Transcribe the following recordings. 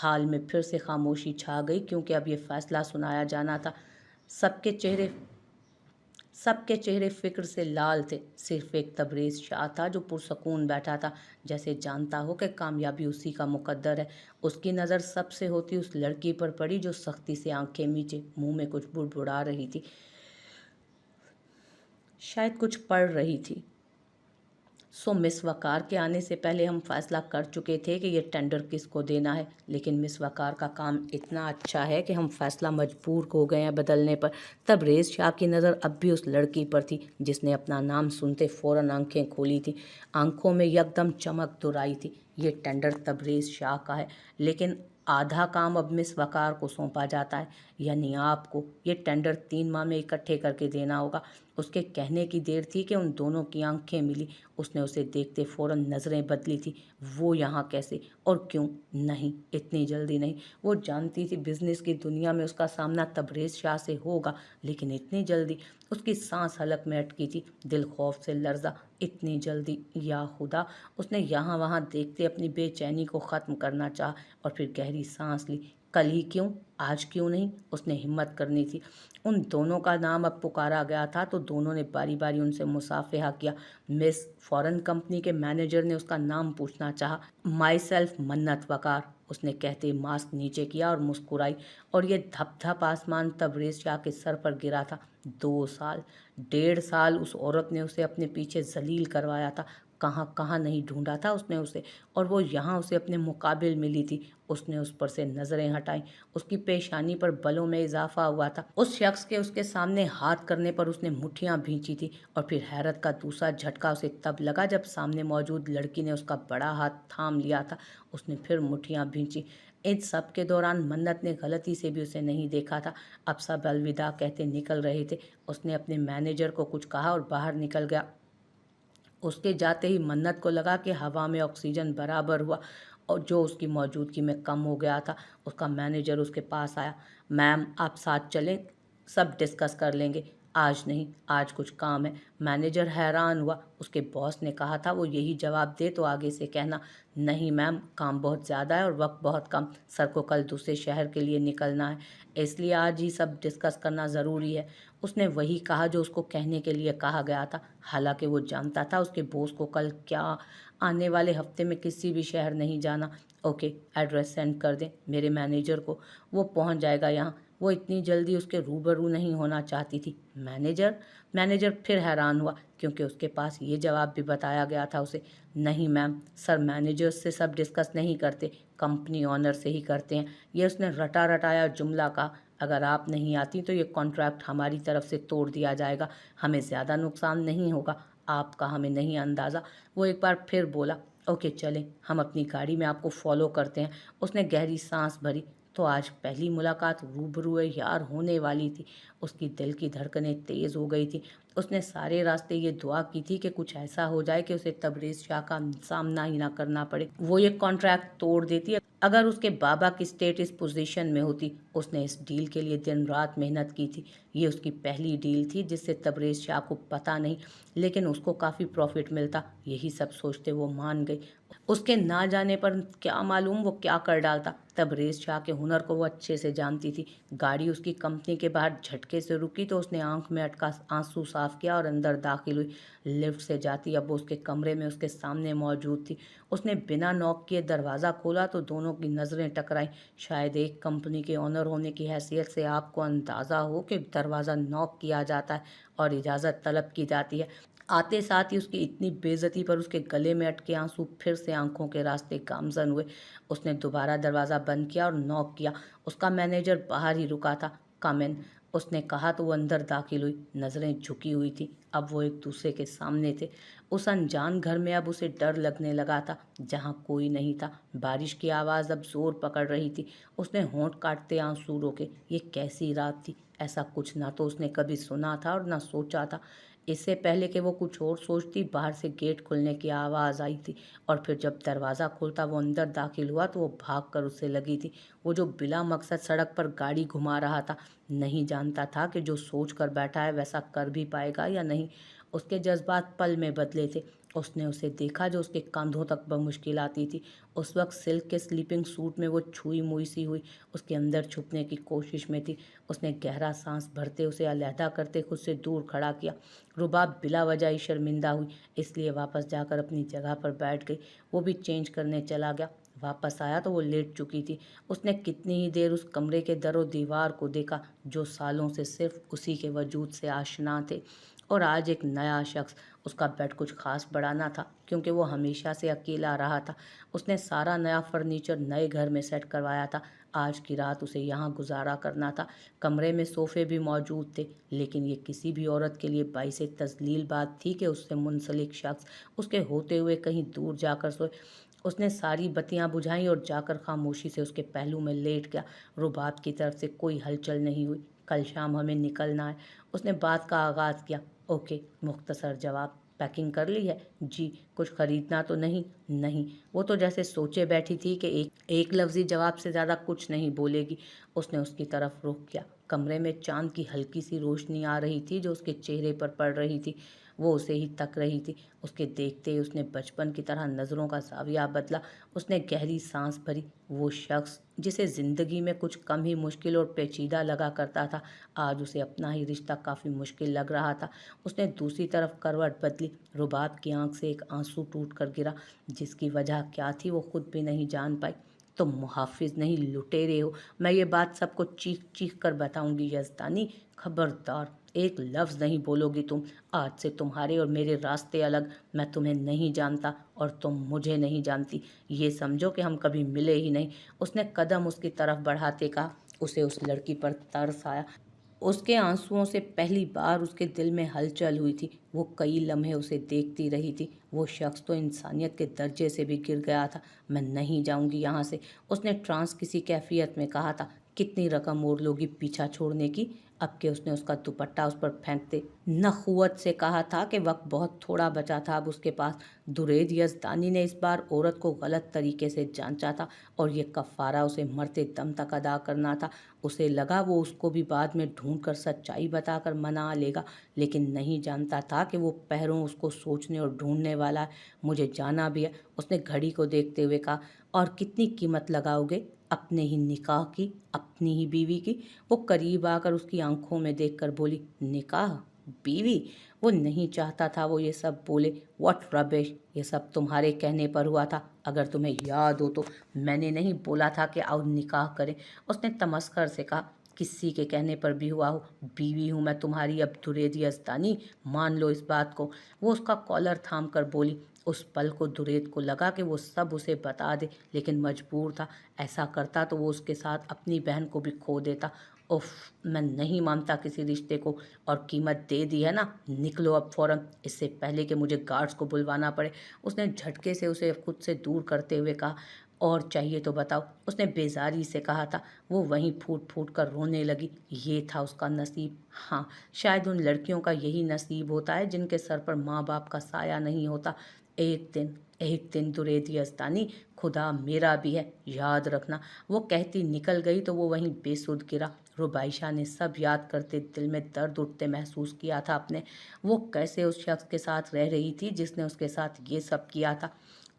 حال میں پھر سے خاموشی چھا گئی، کیونکہ اب یہ فیصلہ سنایا جانا تھا۔ سب کے چہرے فکر سے لال تھے، صرف ایک تبریز شاہ تھا جو پرسکون بیٹھا تھا، جیسے جانتا ہو کہ کامیابی اسی کا مقدر ہے۔ اس کی نظر سب سے ہوتی اس لڑکی پر پڑی جو سختی سے آنکھیں میچے منہ میں کچھ بڑبڑا رہی تھی، شاید کچھ پڑھ رہی تھی۔ مس وقار کے آنے سے پہلے ہم فیصلہ کر چکے تھے کہ یہ ٹینڈر کس کو دینا ہے، لیکن مس وقار کا کام اتنا اچھا ہے کہ ہم فیصلہ مجبور ہو گئے ہیں بدلنے پر۔ تبریز شاہ کی نظر اب بھی اس لڑکی پر تھی جس نے اپنا نام سنتے فوراً آنکھیں کھولی تھی۔ آنکھوں میں یکدم چمک درائی تھی۔ یہ ٹینڈر تبریز شاہ کا ہے، لیکن آدھا کام اب مس وقار کو سونپا جاتا ہے، یعنی آپ کو۔ یہ ٹینڈر 3 ماہ میں اکٹھے کر کے دینا ہوگا۔ اس کے کہنے کی دیر تھی کہ ان دونوں کی آنکھیں ملی۔ اس نے اسے دیکھتے فوراً نظریں بدلی تھی۔ وہ یہاں کیسے اور کیوں؟ نہیں، اتنی جلدی نہیں۔ وہ جانتی تھی بزنس کی دنیا میں اس کا سامنا تبریز شاہ سے ہوگا، لیکن اتنی جلدی؟ اس کی سانس حلق میں اٹکی تھی، دل خوف سے لرزا۔ اتنی جلدی؟ یا خدا! اس نے یہاں وہاں دیکھتے اپنی بے چینی کو ختم کرنا چاہا اور پھر گہری سانس لی۔ کل ہی کیوں؟ آج کیوں نہیں؟ اس نے ہمت کرنی تھی۔ ان دونوں کا نام اب پکارا گیا تھا تو دونوں نے باری باری ان سے مصافحہ کیا۔ مس فورن کمپنی کے مینیجر نے اس کا نام پوچھنا چاہا۔ مائی سیلف منت وقار، اس نے کہتے ماسک نیچے کیا اور مسکرائی، اور یہ دھپ دھپ آسمان تبریز شاہ کے سر پر گرا تھا۔ 2 سال، 1.5 سال اس عورت نے اسے اپنے پیچھے ذلیل کروایا تھا۔ کہاں کہاں نہیں ڈھونڈا تھا اس نے اسے، اور وہ یہاں اسے اپنے مقابل ملی تھی۔ اس نے اس پر سے نظریں ہٹائیں۔ اس کی پیشانی پر بلوں میں اضافہ ہوا تھا۔ اس شخص کے اس کے سامنے ہاتھ کرنے پر اس نے مٹھیاں بھینچی تھی، اور پھر حیرت کا دوسرا جھٹکا اسے تب لگا جب سامنے موجود لڑکی نے اس کا بڑا ہاتھ تھام لیا تھا۔ اس نے پھر مٹھیاں بھینچی۔ ان سب کے دوران منت نے غلطی سے بھی اسے نہیں دیکھا تھا۔ اب سب الوداع کہتے نکل رہے تھے۔ اس نے اپنے مینیجر کو کچھ کہا اور باہر نکل گیا۔ اس کے جاتے ہی منت کو لگا کہ ہوا میں آکسیجن برابر ہوا، اور جو اس کی موجودگی میں کم ہو گیا تھا۔ اس کا مینیجر اس کے پاس آیا۔ میم، آپ ساتھ چلیں، سب ڈسکس کر لیں گے۔ آج نہیں، آج کچھ کام ہے۔ مینیجر حیران ہوا۔ اس کے باس نے کہا تھا وہ یہی جواب دے تو آگے سے کہنا۔ نہیں میم، کام بہت زیادہ ہے اور وقت بہت کم۔ سر کو کل دوسرے شہر کے لیے نکلنا ہے، اس لیے آج ہی سب ڈسکس کرنا ضروری ہے۔ اس نے وہی کہا جو اس کو کہنے کے لیے کہا گیا تھا، حالانکہ وہ جانتا تھا اس کے باس کو کل کیا آنے والے ہفتے میں کسی بھی شہر نہیں جانا۔ اوکے، ایڈریس سینڈ کر دیں میرے مینیجر کو، وہ پہنچ جائے گا یہاں۔ وہ اتنی جلدی اس کے روبرو نہیں ہونا چاہتی تھی۔ مینیجر پھر حیران ہوا، کیونکہ اس کے پاس یہ جواب بھی بتایا گیا تھا اسے۔ نہیں میم، سر مینیجر سے سب ڈسکس نہیں کرتے، کمپنی آنر سے ہی کرتے ہیں۔ یہ اس نے رٹا رٹایا جملہ کہا۔ اگر آپ نہیں آتی تو یہ کانٹریکٹ ہماری طرف سے توڑ دیا جائے گا، ہمیں زیادہ نقصان نہیں ہوگا، آپ کا ہمیں نہیں اندازہ۔ وہ ایک بار پھر بولا۔ اوکے چلیں، ہم اپنی گاڑی میں آپ کو فالو کرتے ہیں۔ اس نے گہری سانس بھری۔ تو آج پہلی ملاقات روبروئے یار ہونے والی تھی۔ اس کی دل کی دھڑکنیں تیز ہو گئی تھی۔ اس نے سارے راستے یہ دعا کی تھی کہ کچھ ایسا ہو جائے کہ اسے تبریز شاہ کا سامنا ہی نہ کرنا پڑے۔ وہ یہ کانٹریکٹ توڑ دیتی اگر اس کے بابا کی اسٹیٹ اس پوزیشن میں ہوتی۔ اس نے اس ڈیل کے لیے دن رات محنت کی تھی۔ یہ اس کی پہلی ڈیل تھی جس سے تبریز شاہ کو پتہ نہیں، لیکن اس کو کافی پروفٹ ملتا۔ یہی سب سوچتے وہ مان گئی۔ اس کے نہ جانے پر کیا معلوم وہ کیا کر ڈالتا۔ تبریز شاہ کے ہنر کو وہ اچھے سے جانتی تھی۔ گاڑی اس کی کمپنی کے باہر جھٹکے سے رکی تو اس نے آنکھ میں اٹکا آنسو صاف کیا اور اندر داخل ہوئی۔ لفٹ سے جاتی اب وہ اس کے کمرے میں اس کے سامنے موجود تھی۔ اس نے بنا نوک کیے دروازہ کھولا تو دونوں کی نظریں ٹکرائیں۔ شاید ایک کمپنی کے آنر ہونے کی حیثیت سے آپ کو اندازہ ہو کہ دروازہ نوک کیا جاتا ہے اور اجازت طلب کی جاتی ہے۔ آتے ساتھ ہی اس کی اتنی بے عزتی پر اس کے گلے میں اٹکے آنسو پھر سے آنکھوں کے راستے گامزن ہوئے۔ اس نے دوبارہ دروازہ بند کیا اور نوک کیا۔ اس کا مینیجر باہر ہی رکا تھا۔ کم ان، اس نے کہا تو وہ اندر داخل ہوئی۔ نظریں جھکی ہوئی تھیں، اب وہ ایک دوسرے کے سامنے تھے۔ اس انجان گھر میں اب اسے ڈر لگنے لگا تھا، جہاں کوئی نہیں تھا۔ بارش کی آواز اب زور پکڑ رہی تھی۔ اس نے ہونٹ کاٹتے آنسو روکے۔ یہ کیسی رات تھی؟ ایسا کچھ نہ تو اس نے کبھی سنا تھا اور نہ سوچا تھا۔ اس سے پہلے کہ وہ کچھ اور سوچتی، باہر سے گیٹ کھلنے کی آواز آئی تھی، اور پھر جب دروازہ کھلتا وہ اندر داخل ہوا تو وہ بھاگ کر اس سے لگی تھی۔ وہ جو بلا مقصد سڑک پر گاڑی گھما رہا تھا، نہیں جانتا تھا کہ جو سوچ کر بیٹھا ہے ویسا کر بھی پائے گا یا نہیں۔ اس کے جذبات پل میں بدلے تھے۔ उसने उसे देखा जो उसके कंधों तक बमुश्किल आती थी। उस वक्त सिल्क के स्लीपिंग सूट में वो छुई मुई सी हुई उसके अंदर छुपने की कोशिश में थी। उसने गहरा सांस भरते उसे अलहदा करते खुद से दूर खड़ा किया। रुबाब बिला वजह ही शर्मिंदा हुई, इसलिए वापस जाकर अपनी जगह पर बैठ गई। वो भी चेंज करने चला गया। वापस आया तो वो लेट चुकी थी। उसने कितनी ही देर उस कमरे के दरो दीवार को देखा जो सालों से सिर्फ उसी के वजूद से आशना थे। और आज एक नया शख्स। उसका बेड कुछ खास बड़ा ना था क्योंकि वो हमेशा से अकेला रहा था। उसने सारा नया फर्नीचर नए घर में सेट करवाया था। आज की रात उसे यहाँ गुजारा करना था। कमरे में सोफे भी मौजूद थे, लेकिन ये किसी भी औरत के लिए बाइसे तजलील बात थी कि उससे मुंसलिक शख्स उसके होते हुए कहीं दूर जाकर सोए। उसने सारी बत्तियां बुझाईं और जाकर खामोशी से उसके पहलू में लेट गया। रुबाब की तरफ से कोई हलचल नहीं हुई। कल शाम हमें निकलना है, उसने बात का आगाज़ किया। ओके, मुख्तसर जवाब। पैकिंग कर ली है? जी। कुछ खरीदना तो नहीं? नहीं। वो तो जैसे सोचे बैठी थी कि एक लफ्ज़ी जवाब से ज़्यादा कुछ नहीं बोलेगी। उसने उसकी तरफ रुख किया। कमरे में चांद की हल्की सी रोशनी आ रही थी जो उसके चेहरे पर पड़ रही थी। वो उसे ही तक रही थी। उसके देखते ही उसने बचपन की तरह नज़रों का ज़ाविया बदला। उसने गहरी सांस भरी। वो शख्स जिसे ज़िंदगी में कुछ कम ही मुश्किल और पेचीदा लगा करता था, आज उसे अपना ही रिश्ता काफ़ी मुश्किल लग रहा था। उसने दूसरी तरफ करवट बदली। रुबाब की आंख से एक आंसू टूट कर गिरा। जिसकी वजह क्या थी वो खुद भी नहीं जान पाई। तुम मुहाफिज नहीं, लुटेरे हो। मैं ये बात सबको चीख चीख कर बताऊंगी यज़दानी। खबरदार, एक लफ्ज़ नहीं बोलोगी तुम। आज से तुम्हारे और मेरे रास्ते अलग। मैं तुम्हें नहीं जानता और तुम मुझे नहीं जानती। ये समझो कि हम कभी मिले ही नहीं। उसने कदम उसकी तरफ बढ़ाते कहा। उसे उस लड़की पर तरस आया। उसके आंसुओं से पहली बार उसके दिल में हलचल हुई थी। वो कई लम्हे उसे देखती रही थी। वो शख्स तो इंसानियत के दर्जे से भी गिर गया था। मैं नहीं जाऊंगी यहाँ से, उसने ट्रांस किसी कैफियत में कहा था। कितनी रकम और लोगी पीछा छोड़ने की? अब के उसने उसका दुपट्टा उस पर फेंकते नखुवत से कहा था कि वक्त बहुत थोड़ा बचा था अब उसके पास। दुरेद यज़दानी ने इस बार औरत को गलत तरीके से जांचा था और ये कफ़ारा उसे मरते दम तक अदा करना था। उसे लगा वो उसको भी बाद में ढूंढकर सच्चाई बताकर मना लेगा, लेकिन नहीं जानता था कि वो पहरों उसको सोचने और ढूंढने वाला है। मुझे जाना भी है, उसने घड़ी को देखते हुए कहा। और कितनी कीमत लगाओगे? अपने ही निकाह की, अपनी ही बीवी की? वो करीब आकर उसकी आंखों में देखकर बोली। निकाह? बीवी? वो नहीं चाहता था वो ये सब बोले। व्हाट रबिश, ये सब तुम्हारे कहने पर हुआ था। अगर तुम्हें याद हो तो मैंने नहीं बोला था कि आओ निकाह करें, उसने तमस्कर से कहा। किसी के कहने पर भी हुआ हो। बीवी हूँ मैं तुम्हारी अब दुरेद यज़दानी, मान लो इस बात को। वो उसका कॉलर थाम कर बोली। उस पल को दुरेद को लगा कि वो सब उसे बता दे, लेकिन मजबूर था। ऐसा करता तो वो उसके साथ अपनी बहन को भी खो देता। उफ, मैं नहीं मानता किसी रिश्ते को। और कीमत दे दी है ना, निकलो अब फौरन, इससे पहले कि मुझे गार्ड्स को बुलवाना पड़े, उसने झटके से उसे खुद से दूर करते हुए कहा। और चाहिए तो बताओ, उसने बेजारी से कहा था। वो वहीं फूट फूट कर रोने लगी। ये था उसका नसीब। हाँ, शायद उन लड़कियों का यही नसीब होता है जिनके सर पर माँ बाप का साया नहीं होता। एक दिन दुरेद यज़दानी, खुदा मेरा भी है, याद रखना। वो कहती निकल गई तो वो वहीं बेसुध गिरा। रुबाइशा ने सब याद करते दिल में दर्द उठते महसूस किया था अपने। वो कैसे उस शख्स के साथ रह रही थी जिसने उसके साथ ये सब किया था।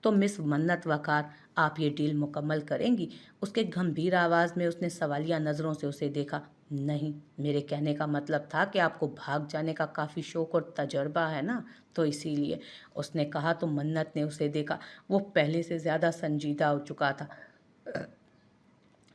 तो मिस मन्नत वकार, आप ये डील मुकम्मल करेंगी? उसके गंभीर आवाज़ में उसने सवालिया नज़रों से उसे देखा। नहीं, मेरे कहने का मतलब था कि आपको भाग जाने का काफ़ी शौक और तजर्बा है ना, तो इसीलिए, उसने कहा। तो मन्नत ने उसे देखा। वो पहले से ज़्यादा संजीदा हो चुका था।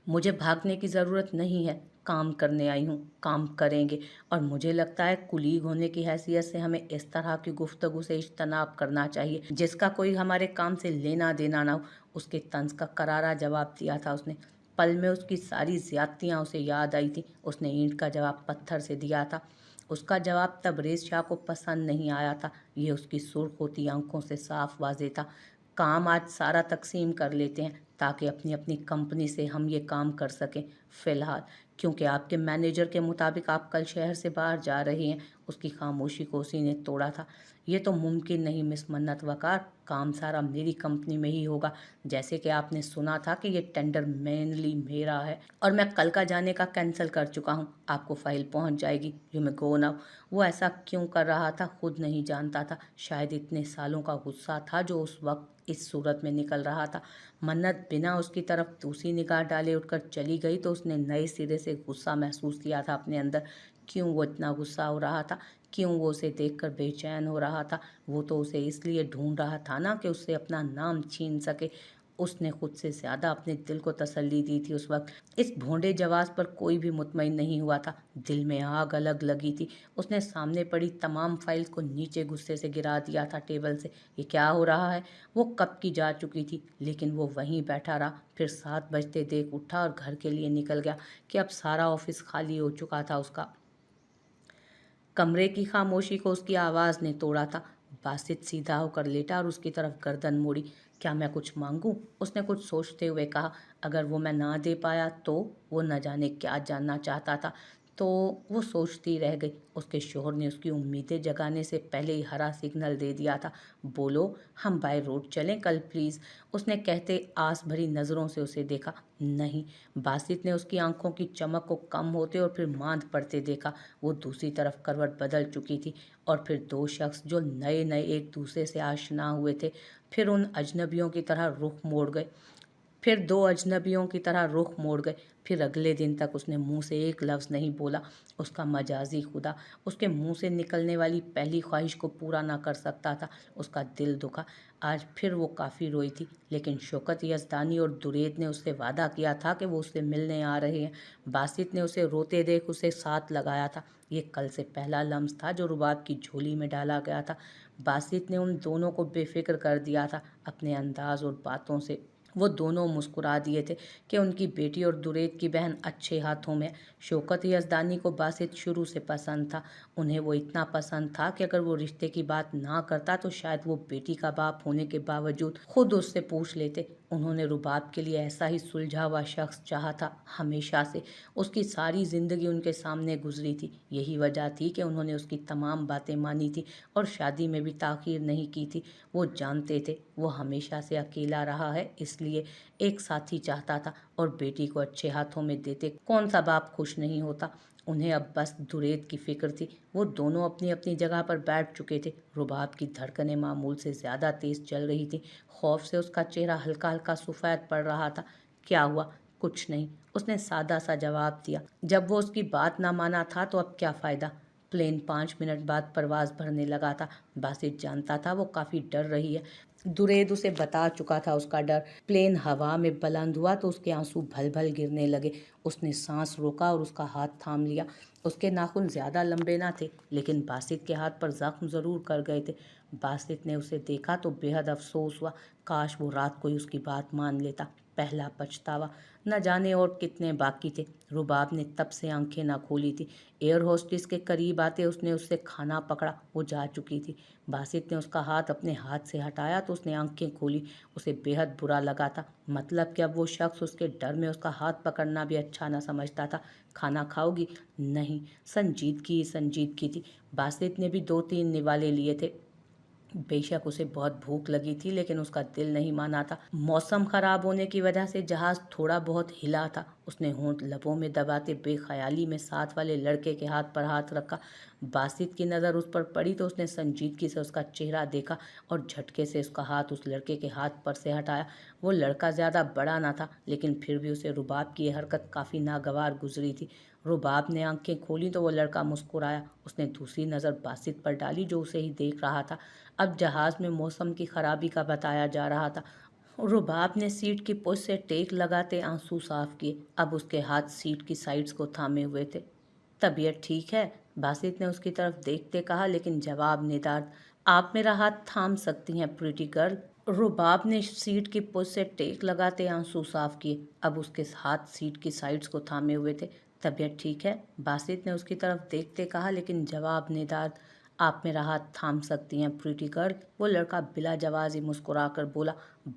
मुझे भागने की ज़रूरत नहीं है, काम करने आई हूँ, काम करेंगे। और मुझे लगता है कुलीग होने की हैसियत से हमें इस तरह की गुफ्तगू से इज्तनाब करना चाहिए जिसका कोई हमारे काम से लेना देना ना हो। उसके तंज का करारा जवाब दिया था उसने। पल में उसकी सारी ज्यादतियाँ उसे याद आई थी। उसने ईंट का जवाब पत्थर से दिया था। उसका जवाब तबरेज़ शाह को पसंद नहीं आया था। ये उसकी सुर्ख होती आंखों से साफ वाज़ेह था। काम आज सारा तकसीम कर लेते हैं, ताकि अपनी अपनी कंपनी से हम ये काम कर सकें। फ़िलहाल क्योंकि आपके मैनेजर के मुताबिक आप कल शहर से बाहर जा रही हैं। उसकी खामोशी को उसी ने तोड़ा था। ये तो मुमकिन नहीं मिस मन्नत वकार, काम सारा मेरी कंपनी में ही होगा। जैसे कि आपने सुना था कि ये टेंडर मेनली मेरा है और मैं कल का जाने का कैंसिल कर चुका हूँ। आपको फाइल पहुँच जाएगी। You may go now. वो ऐसा क्यों कर रहा था खुद नहीं जानता था। शायद इतने सालों का गुस्सा था जो उस वक्त इस सूरत में निकल रहा था। मन्नत बिना उसकी तरफ दूसरी निगाह डाले उठकर चली गई तो उसने नए सिरे से गुस्सा महसूस किया था अपने अंदर। क्यों वो इतना गुस्सा हो रहा था, क्यों वो उसे देखकर बेचैन हो रहा था। वो तो उसे इसलिए ढूंढ रहा था ना कि उससे अपना नाम छीन सके। उसने खुद से ज़्यादा अपने दिल को तसल्ली दी थी उस वक्त। इस भोंडे जवाब पर कोई भी मुतमईन नहीं हुआ था। दिल में आग अलग लगी थी। उसने सामने पड़ी तमाम फाइल्स को नीचे गुस्से से गिरा दिया था टेबल से। ये क्या हो रहा है। वो कब की जा चुकी थी, लेकिन वो वहीं बैठा रहा। फिर 7 बजते देख उठा और घर के लिए निकल गया कि अब सारा ऑफिस खाली हो चुका था उसका। कमरे की खामोशी को उसकी आवाज़ ने तोड़ा था। बासित सीधा होकर लेटा और उसकी तरफ गर्दन मोड़ी। क्या मैं कुछ मांगूं? उसने कुछ सोचते हुए कहा। अगर वो मैं ना दे पाया तो? वो न जाने क्या जानना चाहता था। तो वो सोचती रह गई। उसके शोहर ने उसकी उम्मीदें जगाने से पहले ही हरा सिग्नल दे दिया था। बोलो, हम बाय रोड चलें कल प्लीज़। उसने कहते आस भरी नज़रों से उसे देखा। नहीं। बासित ने उसकी आंखों की चमक को कम होते और फिर मांद पड़ते देखा। वो दूसरी तरफ करवट बदल चुकी थी और फिर 2 शख्स जो नए नए एक दूसरे से आशना हुए थे फिर उन अजनबियों की तरह रुख मोड़ गए। फिर 2 अजनबियों की तरह रुख मोड़ गए। फिर अगले दिन तक उसने मुंह से एक लफ्ज़ नहीं बोला। उसका मजाजी खुदा उसके मुंह से निकलने वाली पहली ख्वाहिश को पूरा ना कर सकता था। उसका दिल दुखा। आज फिर वो काफ़ी रोई थी, लेकिन शौकत यज़दानी और दुरेद ने उससे वादा किया था कि वो उससे मिलने आ रहे हैं। बासित ने उसे रोते देख उसे साथ लगाया था। ये कल से पहला लम्स था जो रुबाब की झोली में डाला गया था। बासित ने उन दोनों को बेफिक्र कर दिया था अपने अंदाज और बातों से। वो दोनों मुस्कुरा दिए थे कि उनकी बेटी और दुरेद की बहन अच्छे हाथों में। शौकत यज़दानी को बासित शुरू से पसंद था। उन्हें वो इतना पसंद था कि अगर वो रिश्ते की बात ना करता तो शायद वो बेटी का बाप होने के बावजूद खुद उससे पूछ लेते। उन्होंने रुबाब के लिए ऐसा ही सुलझा हुआ शख्स चाहा था हमेशा से। उसकी सारी ज़िंदगी उनके सामने गुजरी थी। यही वजह थी कि उन्होंने उसकी तमाम बातें मानी थी और शादी में भी ताख़ीर नहीं की थी। वो जानते थे वो हमेशा से अकेला रहा है, इसलिए एक साथी चाहता था और बेटी को अच्छे हाथों में देते कौन सा बाप खुश नहीं होता। उन्हें अब बस दुरेद की फिक्र थी। वो दोनों अपनी अपनी जगह पर बैठ चुके थे। रुबाब की धड़कनें मामूल से ज़्यादा तेज़ चल रही थी। खौफ से उसका चेहरा हल्का हल्का सफ़ेद पड़ रहा था। क्या हुआ? कुछ नहीं, उसने सादा सा जवाब दिया। जब वो उसकी बात ना माना था तो अब क्या फ़ायदा। प्लेन 5 मिनट बाद परवाज़ भरने लगा था। बासित जानता था वो काफ़ी डर रही है। दुरेद उसे बता चुका था उसका डर। प्लेन हवा में बुलंद हुआ तो उसके आंसू भल भल गिरने लगे। उसने सांस रोका और उसका हाथ थाम लिया। उसके नाखून ज़्यादा लंबे ना थे, लेकिन बासित के हाथ पर जख्म ज़रूर कर गए थे। बासित ने उसे देखा तो बेहद अफसोस हुआ। काश वो रात को ही उसकी बात मान लेता। पहला पछतावा। न जाने और कितने बाकी थे। रुबाब ने तब से आंखें ना खोली थी। एयर होस्टेस के करीब आते उसने उससे खाना पकड़ा। वो जा चुकी थी। बासित ने उसका हाथ अपने हाथ से हटाया तो उसने आंखें खोली। उसे बेहद बुरा लगा था। मतलब कि अब वो शख्स उसके डर में उसका हाथ पकड़ना भी अच्छा ना समझता था। खाना खाओगी? नहीं। संजीदगी ही संजीदगी थी। बासित ने भी 2-3 निवाले लिए थे। बेशक उसे बहुत भूख लगी थी, लेकिन उसका दिल नहीं माना था। मौसम खराब होने की वजह से जहाज थोड़ा बहुत हिला था। उसने होंठ लबों में दबाते बेख्याली में साथ वाले लड़के के हाथ पर हाथ रखा। बासित की नज़र उस पर पड़ी तो उसने संजीदगी से उसका चेहरा देखा और झटके से उसका हाथ उस लड़के के हाथ पर से हटाया। वो लड़का ज़्यादा बड़ा ना था, लेकिन फिर भी उसे रुबाब की यह हरकत काफ़ी नागवार गुजरी थी। रुबाब ने आंखें खोली तो वो लड़का मुस्कुराया। उसने दूसरी नज़र बासित पर डाली जो उसे ही देख रहा था। अब जहाज़ में मौसम की खराबी का बताया जा रहा था। रुबाब ने सीट की पुश से टेक लगाते आंसू साफ किए। अब उसके हाथ सीट की साइड्स को थामे हुए थे। तबीयत ठीक है? बासित ने उसकी तरफ देखते कहा, लेकिन जवाब निदार्द। आप मेरा हाथ थाम सकती हैं प्रीटी गर्ल। रुबाब ने सीट की पुश से टेक लगाते आंसू साफ किए। अब उसके हाथ सीट की साइड्स को थामे हुए थे। तबीयत ठीक है? बासित ने उसकी तरफ देखते कहा, लेकिन जवाब निदार्द। आप मेरा हाथ थाम सकती हैं प्रीटी गर्ल। वो लड़का बिला जवाब ही मुस्कुरा कर बोला।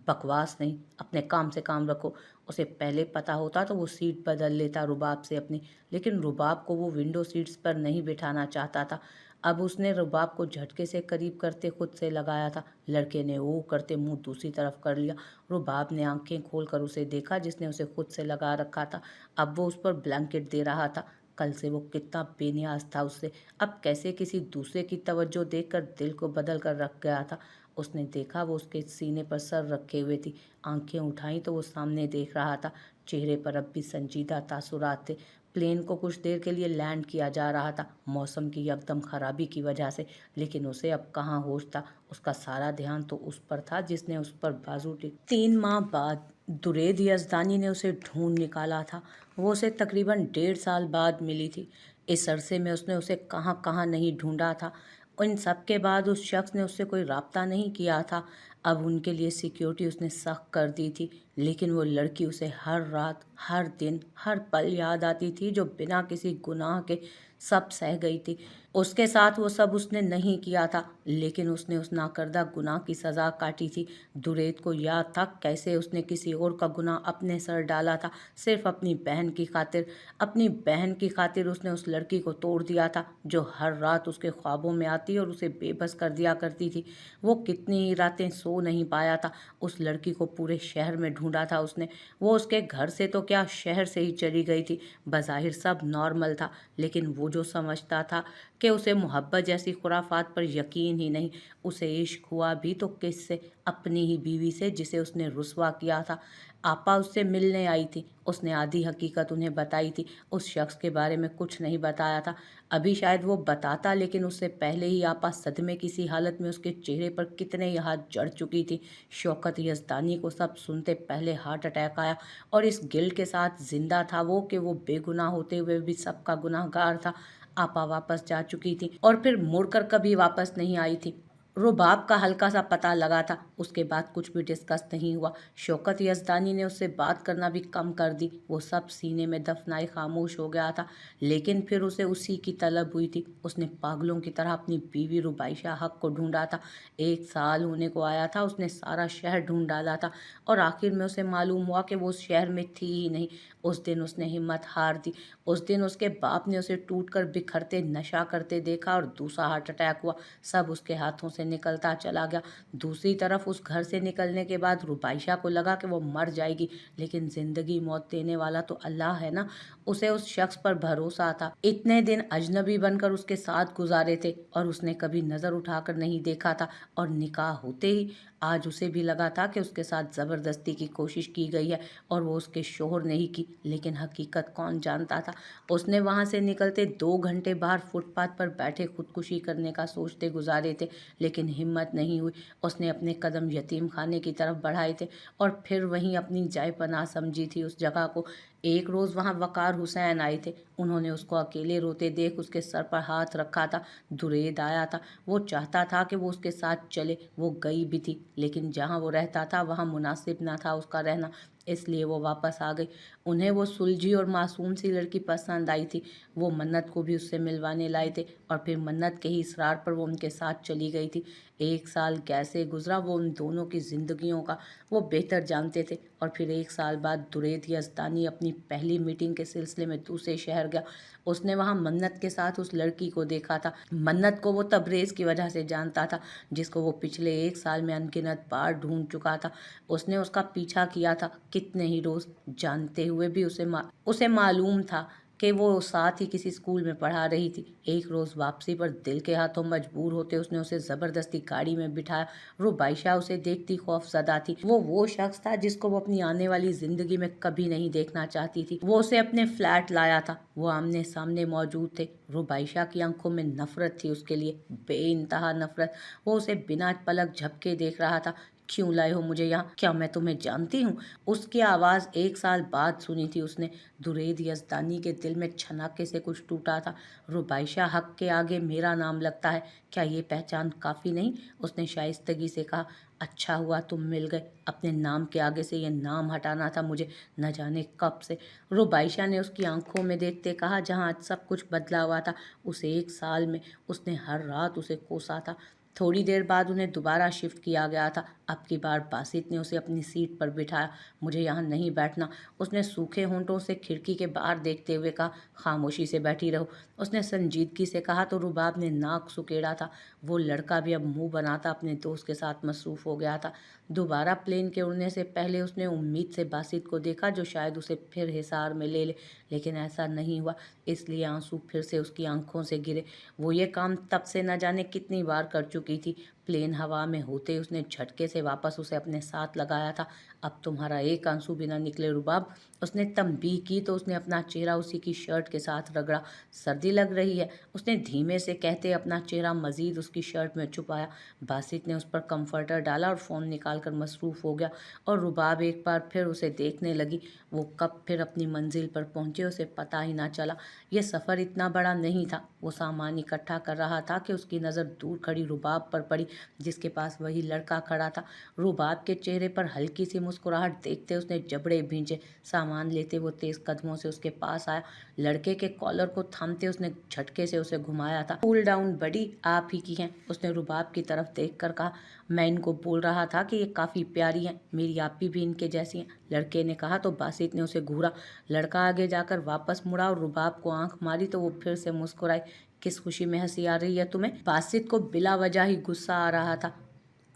बकवास नहीं, अपने काम से काम रखो। उसे पहले पता होता तो वो सीट बदल लेता रुबाब से अपनी, लेकिन रुबाब को वो विंडो सीट्स पर नहीं बिठाना चाहता था। अब उसने रुबाब को झटके से करीब करते खुद से लगाया था। लड़के ने ओ करते मुंह दूसरी तरफ कर लिया। रुबाब ने आंखें खोलकर उसे देखा जिसने उसे खुद से लगा रखा था। अब वो उस पर ब्लैंकेट दे रहा था। कल से वो कितना बेनियाज था उससे, अब कैसे किसी दूसरे की तवज्जो देखकर दिल को बदल कर रख गया था। उसने देखा वो उसके सीने पर सर रखे हुए थी। आंखें उठाई तो वो सामने देख रहा था। चेहरे पर अब भी संजीदा तासुरात थे। प्लेन को कुछ देर के लिए लैंड किया जा रहा था, मौसम की एकदम खराबी की वजह से, लेकिन उसे अब कहाँ होश था। उसका सारा ध्यान तो उस पर था जिसने उस पर बाजू टेक। 3 माह बाद दुरेद यजदानी ने उसे ढूंढ निकाला था। वो उसे तकरीबन 1.5 साल बाद मिली थी। इस अरसे में उसने उसे कहाँ कहाँ नहीं ढूंढा था। इन सब के बाद उस शख्स ने उससे कोई राब्ता नहीं किया था। अब उनके लिए सिक्योरिटी उसने सख्त कर दी थी, लेकिन वो लड़की उसे हर रात, हर दिन, हर पल याद आती थी जो बिना किसी गुनाह के सब सह गई थी। उसके साथ वो सब उसने नहीं किया था, लेकिन उसने उस नाकर्दा गुनाह की सज़ा काटी थी। दुरेद को याद था कैसे उसने किसी और का गुनाह अपने सर डाला था, सिर्फ अपनी बहन की खातिर। अपनी बहन की खातिर उसने उस लड़की को तोड़ दिया था जो हर रात उसके ख्वाबों में आती और उसे बेबस कर दिया करती थी। वो कितनी ही रातें सो नहीं पाया था। उस लड़की को पूरे शहर में ढूंढा था उसने। वो उसके घर से तो क्या, शहर से ही चली गई थी। बज़ाहिर सब नॉर्मल था, लेकिन वो जो समझता था कि उसे मोहब्बत जैसी खुराफात पर यकीन ही नहीं। उसे इश्क हुआ भी तो किससे? अपनी ही बीवी से, जिसे उसने रुस्वा किया था। आपा उससे मिलने आई थी। उसने आधी हकीकत उन्हें बताई थी। उस शख्स के बारे में कुछ नहीं बताया था। अभी शायद वो बताता, लेकिन उससे पहले ही आपा सदमे की सी हालत में उसके चेहरे पर कितने ही हाथ जड़ चुकी थी। शौकत यज़दानी को सब सुनते पहले हार्ट अटैक आया, और इस गिल्ट के साथ जिंदा था वो कि वो बेगुनाह होते हुए भी सबका गुनाहगार था। आपा वापस जा चुकी थी और फिर मुड़कर कभी वापस नहीं आई थी। रुबाब का हल्का सा पता लगा था, उसके बाद कुछ भी डिस्कस नहीं हुआ। शौकत यज़दानी ने उससे बात करना भी कम कर दी। वो सब सीने में दफनाए खामोश हो गया था, लेकिन फिर उसे उसी की तलब हुई थी। उसने पागलों की तरह अपनी बीवी रुबाइशा हक को ढूंढा था। 1 साल होने को आया था, उसने सारा शहर ढूंढ डाला था, और आखिर में उसे मालूम हुआ कि वो उस शहर में थी ही नहीं। उस दिन उसने हिम्मत हार दी। उस दिन उसके बाप ने उसे टूटकर बिखरते नशा करते देखा और दूसरा हार्ट अटैक हुआ। सब उसके हाथों से निकलता चला गया। दूसरी तरफ उस घर से निकलने के बाद रुबाइशा को लगा कि वो मर जाएगी, लेकिन जिंदगी मौत देने वाला तो अल्लाह है ना। उसे उस शख्स पर भरोसा था। इतने दिन अजनबी बनकर उसके साथ गुजारे थे और उसने कभी नजर उठाकर नहीं देखा था, और निकाह होते ही आज उसे भी लगा था कि उसके साथ जबरदस्ती की कोशिश की गई है और वो उसके शोहर ने ही की, लेकिन हकीकत कौन जानता था। उसने वहां से निकलते 2 घंटे बाहर फुटपाथ पर बैठे खुदकुशी करने का सोचते गुजारे थे, लेकिन हिम्मत नहीं हुई। उसने अपने कदम यतीम खाने की तरफ बढ़ाए थे और फिर वहीं अपनी जाय पनाह समझी थी उस जगह को। एक रोज़ वहाँ वकार हुसैन आए थे। उन्होंने उसको अकेले रोते देख उसके सर पर हाथ रखा था। दुरेद आया था। वो चाहता था कि वो उसके साथ चले। वो गई भी थी, लेकिन जहाँ वो रहता था वहाँ मुनासिब ना था उसका रहना, इसलिए वो वापस आ गई। उन्हें वो सुलझी और मासूम सी लड़की पसंद आई थी। वो मन्नत को भी उससे मिलवाने लाए थे, और फिर मन्नत के ही इसरार पर वो उनके साथ चली गई थी। 1 साल कैसे गुजरा वो उन दोनों की जिंदगियों का वो बेहतर जानते थे। और फिर 1 साल बाद दुरेद यज़दानी अपनी पहली मीटिंग के सिलसिले में दूसरे शहर गया। उसने वहाँ मन्नत के साथ उस लड़की को देखा था। मन्नत को वो तबरेज़ की वजह से जानता था, जिसको वो पिछले 1 साल में अनगिनत बार ढूंढ चुका था। उसने उसका पीछा किया था कितने ही रोज़, जानते हुए भी उसे मालूम था कि वो साथ ही किसी स्कूल में पढ़ा रही थी। एक रोज़ वापसी पर दिल के हाथों मजबूर होते उसने उसे ज़बरदस्ती गाड़ी में बिठाया। रुबाइशा उसे देखती खौफजदा थी। वो शख्स था जिसको वो अपनी आने वाली ज़िंदगी में कभी नहीं देखना चाहती थी। वो उसे अपने फ्लैट लाया था। वो आमने सामने मौजूद थे। रुबाइशा की आंखों में नफरत थी उसके लिए, बेइंतहा नफरत। वो उसे बिना पलक झपके देख रहा था। क्यों लाए हो मुझे यहाँ? क्या मैं तुम्हें जानती हूँ? उसकी आवाज़ 1 साल बाद सुनी थी उसने। दुरेद यज़दानी के दिल में छनाके से कुछ टूटा था। रुबाइशा हक के आगे मेरा नाम लगता है, क्या ये पहचान काफ़ी नहीं? उसने शाइस्तगी से कहा। अच्छा हुआ तुम मिल गए। अपने नाम के आगे से ये नाम हटाना था मुझे, न जाने कब से। रुबाइशा ने उसकी आंखों में देखते कहा, जहाँ आज सब कुछ बदला हुआ था उस 1 साल में। उसने हर रात उसे कोसा था। थोड़ी देर बाद उन्हें दोबारा शिफ्ट किया गया था। अब की बार बासित ने उसे अपनी सीट पर बिठाया। मुझे यहाँ नहीं बैठना, उसने सूखे होंठों से खिड़की के बाहर देखते हुए कहा। खामोशी से बैठी रहो, उसने संजीदगी से कहा तो रुबाब ने नाक सुकेड़ा था। वो लड़का भी अब मुंह बनाता अपने दोस्त के साथ मसरूफ हो गया था। दोबारा प्लेन के उड़ने से पहले उसने उम्मीद से बासित को देखा जो शायद उसे फिर हिसार में ले ले, लेकिन ऐसा नहीं हुआ। इसलिए आंसू फिर से उसकी आंखों से गिरे। वो ये काम तब से न जाने कितनी बार कर चुकी थी। प्लेन हवा में होते उसने झटके से वापस उसे अपने साथ लगाया था। अब तुम्हारा एक आंसू भी ना निकले रुबाब, उसने तंबीह की तो उसने अपना चेहरा उसी की शर्ट के साथ रगड़ा। सर्दी लग रही है, उसने धीमे से कहते अपना चेहरा मजीद उसकी शर्ट में छुपाया। बासित ने उस पर कंफर्टर डाला और फ़ोन निकालकर मसरूफ़ हो गया और रुबाब एक बार फिर उसे देखने लगी। वो कब फिर अपनी मंजिल पर पहुंचे उसे पता ही ना चला। यह सफ़र इतना बड़ा नहीं था। वो सामान इकट्ठा कर रहा था कि उसकी नज़र दूर खड़ी रुबाब पर पड़ी जिसके पास वही लड़का खड़ा था। रुबाब के चेहरे पर हल्की सी मुस्कुराहट देखते उसने जबड़े भींचे। सामान लेते वो तेज कदमों से उसके पास आया। लड़के के कॉलर को थामते उसने झटके से उसे घुमाया था। कूल डाउन बडी, आप ही की हैं, उसने रुबाब की तरफ देखकर कहा। मैं इनको बोल रहा था कि ये काफ़ी प्यारी हैं, मेरी आपी भी इनके जैसी हैं, लड़के ने कहा तो बासित ने उसे घूरा। लड़का आगे जाकर वापस मुड़ा और रुबाब को आंख मारी तो वो फिर से मुस्कुराई। किस खुशी में हंसी आ रही है तुम्हें? बासित को बिला वजह ही गुस्सा आ रहा था।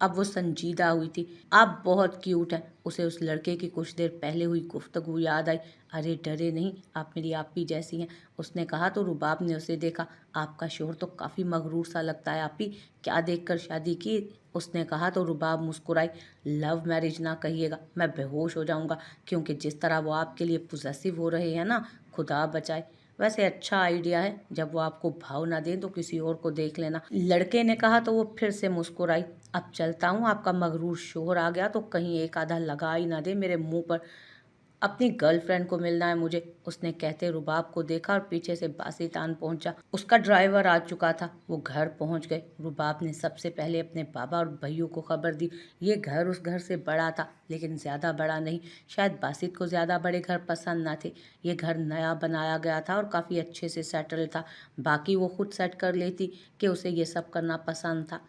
अब वो संजीदा हुई थी। आप बहुत क्यूट हैं, उसे उस लड़के की कुछ देर पहले हुई गुफ्तगू याद आई। अरे डरे नहीं, आप मेरी आपी जैसी हैं, उसने कहा तो रुबाब ने उसे देखा। आपका शोहर तो काफ़ी मगरूर सा लगता है आपी, क्या देखकर शादी की? उसने कहा तो रुबाब मुस्कुराई। लव मैरिज ना कहिएगा, मैं बेहोश हो जाऊंगा, क्योंकि जिस तरह वो आपके लिए पोजेसिव हो रहे हैं ना, खुदा बचाए। वैसे अच्छा आइडिया है, जब वो आपको भाव ना दें तो किसी और को देख लेना, लड़के ने कहा तो वो फिर से मुस्कुराई। अब चलता हूँ, आपका मगरूर शोहर आ गया तो कहीं एक आधा लगा ही ना दे मेरे मुंह पर। अपनी गर्लफ्रेंड को मिलना है मुझे, उसने कहते रुबाब को देखा और पीछे से बासित आन पहुंचा। उसका ड्राइवर आ चुका था। वो घर पहुंच गए। रुबाब ने सबसे पहले अपने बाबा और भैयों को खबर दी। ये घर उस घर से बड़ा था, लेकिन ज़्यादा बड़ा नहीं। शायद बासित को ज़्यादा बड़े घर पसंद ना थे। ये घर नया बनाया गया था और काफ़ी अच्छे से सेटल था। बाकी वो खुद सेट कर लेती कि उसे ये सब करना पसंद था।